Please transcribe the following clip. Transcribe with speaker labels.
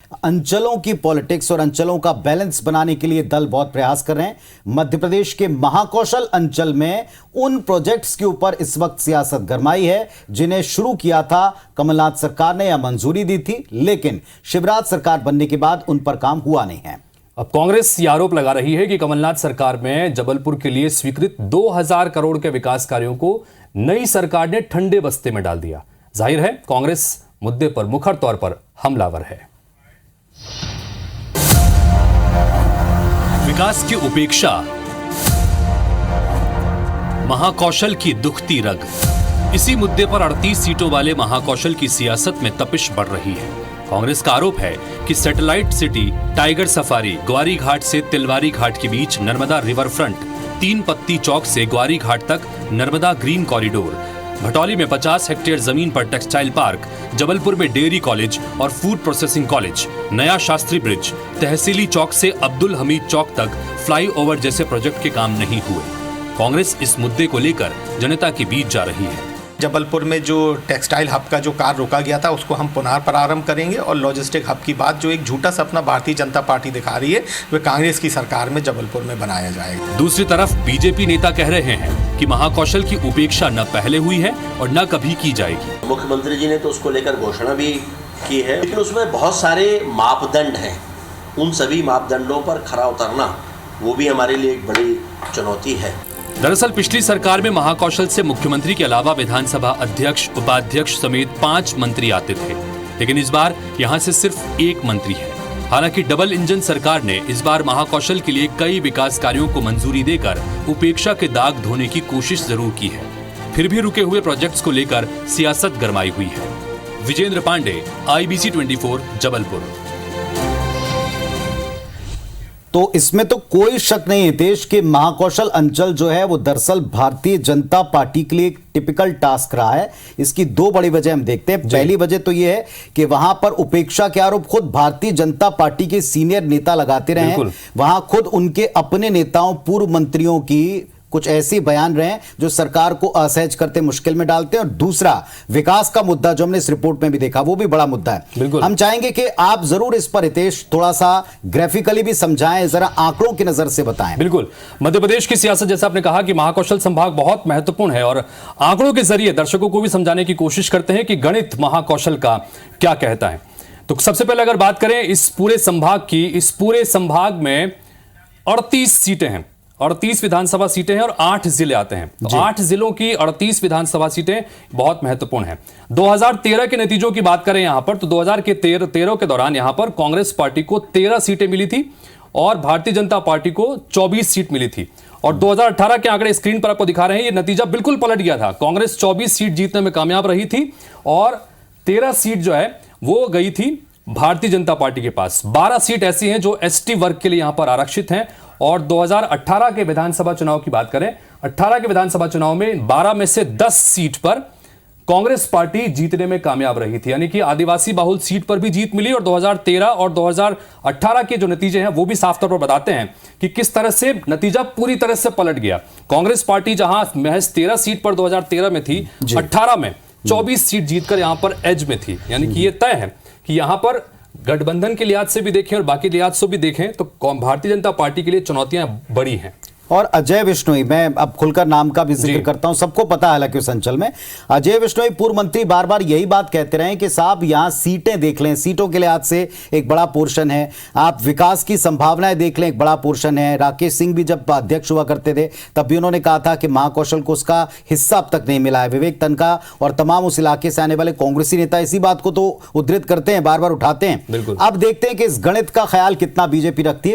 Speaker 1: अंचलों की पॉलिटिक्स और अंचलों का बैलेंस बनाने के लिए दल बहुत प्रयास कर रहे हैं। मध्य प्रदेश के महाकौशल अंचल में उन प्रोजेक्ट्स के ऊपर इस वक्त सियासत गरमाई है जिन्हें शुरू किया था कमलनाथ सरकार ने या मंजूरी दी थी, लेकिन शिवराज सरकार बनने के बाद उन पर काम हुआ नहीं है।
Speaker 2: अब कांग्रेस ये आरोप लगा रही है कि कमलनाथ सरकार में जबलपुर के लिए स्वीकृत 2000 करोड़ के विकास कार्यों को नई सरकार ने ठंडे बस्ते में डाल दिया। जाहिर है कांग्रेस मुद्दे पर मुखर तौर पर हमलावर है।
Speaker 3: विकास की उपेक्षा, महाकौशल की दुखती रग। इसी मुद्दे पर 38 सीटों वाले महाकौशल की सियासत में तपिश बढ़ रही है। कांग्रेस का आरोप है कि satellite city, tiger safari, Gwari Ghat से तिलवारी घाट के बीच नर्मदा रिवर फ्रंट, तीन पत्ती चौक से ग्वारी घाट तक नर्मदा ग्रीन कॉरिडोर, भटौली में 50 हेक्टेयर जमीन पर टेक्सटाइल पार्क, जबलपुर में डेयरी कॉलेज और फूड प्रोसेसिंग कॉलेज, नया शास्त्री ब्रिज, तहसीली चौक से अब्दुल हमीद चौक तक फ्लाईओवर जैसे प्रोजेक्ट के काम नहीं हुए। कांग्रेस इस मुद्दे को लेकर जनता के बीच जा रही है।
Speaker 4: जबलपुर में जो टेक्सटाइल हब का जो कार्य रोका गया था उसको हम पुनः प्रारंभ करेंगे और लॉजिस्टिक हब की बात जो एक झूठा सपना भारतीय जनता पार्टी दिखा रही है वह कांग्रेस की सरकार में जबलपुर में बनाया जाएगा।
Speaker 3: दूसरी तरफ बीजेपी नेता कह रहे हैं कि महाकौशल की उपेक्षा न पहले हुई है और न कभी की जाएगी।
Speaker 5: मुख्यमंत्री जी ने तो उसको लेकर घोषणा भी की है, लेकिन उसमें बहुत सारे मापदंड हैं। उन सभी मापदंडों पर खरा उतरना वो भी हमारे लिए एक बड़ी चुनौती है।
Speaker 3: दरअसल पिछली सरकार में महाकौशल से मुख्यमंत्री के अलावा विधानसभा अध्यक्ष, उपाध्यक्ष समेत 5 मंत्री आते थे, लेकिन इस बार यहां से सिर्फ 1 मंत्री है। हालांकि डबल इंजन सरकार ने इस बार महाकौशल के लिए कई विकास कार्यों को मंजूरी देकर उपेक्षा के दाग धोने की कोशिश जरूर की है। फिर भी रुके हुए प्रोजेक्ट्स को लेकर सियासत गरमाई हुई है। विजेंद्र पांडे, IBC 24, जबलपुर।
Speaker 1: तो इसमें तो कोई शक नहीं है, देश के महाकौशल अंचल जो है वो दरअसल भारतीय जनता पार्टी के लिए एक टिपिकल टास्क रहा है। इसकी 2 बड़ी वजह हम देखते हैं। पहली वजह तो ये है कि वहां पर उपेक्षा के आरोप खुद भारतीय जनता पार्टी के सीनियर नेता लगाते रहे हैं। वहां खुद उनके अपने नेताओं, पूर्व मंत्रियों की कुछ ऐसे बयान रहे हैं जो सरकार को असहज करते, मुश्किल में डालते हैं। और दूसरा विकास का मुद्दा जो हमने इस रिपोर्ट में भी देखा वो भी बड़ा मुद्दा है। हम चाहेंगे कि आप जरूर इस पर हितेश थोड़ा सा ग्राफिकली भी समझाएं, जरा आंकड़ों की नजर से बताएं।
Speaker 2: बिल्कुल, मध्य प्रदेश की सियासत जैसा आपने कहा कि महाकौशल संभाग बहुत महत्वपूर्ण है और आंकड़ों के जरिए दर्शकों को भी समझाने की कोशिश करते हैं कि गणित महाकौशल का क्या कहता है। तो सबसे पहले अगर बात करें इस पूरे संभाग की, इस पूरे संभाग में 38 सीटें हैं, 38 विधानसभा सीटें हैं और 8 जिले आते हैं। तो 8 जिलों की 38 विधानसभा सीटें बहुत महत्वपूर्ण हैं। 2013 के नतीजों की बात करें यहां पर, तो 2013 के दौरान यहां पर कांग्रेस पार्टी को 13 सीटें मिली थी और भारतीय जनता पार्टी को 24 सीट मिली थी। और 2018 के आंकड़े स्क्रीन पर आपको दिखा रहे हैं, ये नतीजा बिल्कुल पलट गया था। कांग्रेस 24 सीट जीतने में कामयाब रही थी और 13 सीट जो है वो गई थी भारतीय जनता पार्टी के पास। 12 सीट ऐसी हैं जो ST वर्ग के लिए यहां पर आरक्षित हैं। और 2018 के विधानसभा चुनाव की बात करें, 18 के विधानसभा चुनाव में 12 में से 10 सीट पर कांग्रेस पार्टी जीतने में कामयाब रही थी, यानी कि आदिवासी बहुल सीट पर भी जीत मिली। और 2013 और 2018 के जो नतीजे हैं वो भी साफ तौर पर बताते हैं कि किस तरह से नतीजा पूरी तरह से पलट गया। कांग्रेस पार्टी जहां महज 13 सीट पर 2013 में थी, 18 में 24 सीट जीतकर यहां पर एज में थी। यानी कि यह तय है कि यहां पर गठबंधन के लिहाज से भी देखें और बाकी लिहाज से भी देखें तो भारतीय जनता पार्टी के लिए चुनौतियां बड़ी हैं।
Speaker 1: और अजय विश्नोई, मैं अब खुलकर नाम का भी जिक्र करता हूं, सबको पता है हालांकि उस अंचल में अजय विश्नोई पूर्व मंत्री बार बार यही बात कहते रहे कि साहब यहां सीटें देख लें, सीटों के लिहाज से एक बड़ा पोर्शन है, आप विकास की संभावनाएं देख लें, एक बड़ा पोर्शन है। राकेश सिंह भी जब अध्यक्ष हुआ करते थे तब भी उन्होंने कहा था कि महाकौशल को उसका हिस्सा अब तक नहीं मिला है। विवेक तनखा और तमाम उस इलाके से आने वाले कांग्रेसी नेता इसी बात को तो उद्धृत करते हैं, बार बार उठाते हैं।
Speaker 2: अब
Speaker 1: देखते हैं कि इस गणित का ख्याल कितना बीजेपी रखती है।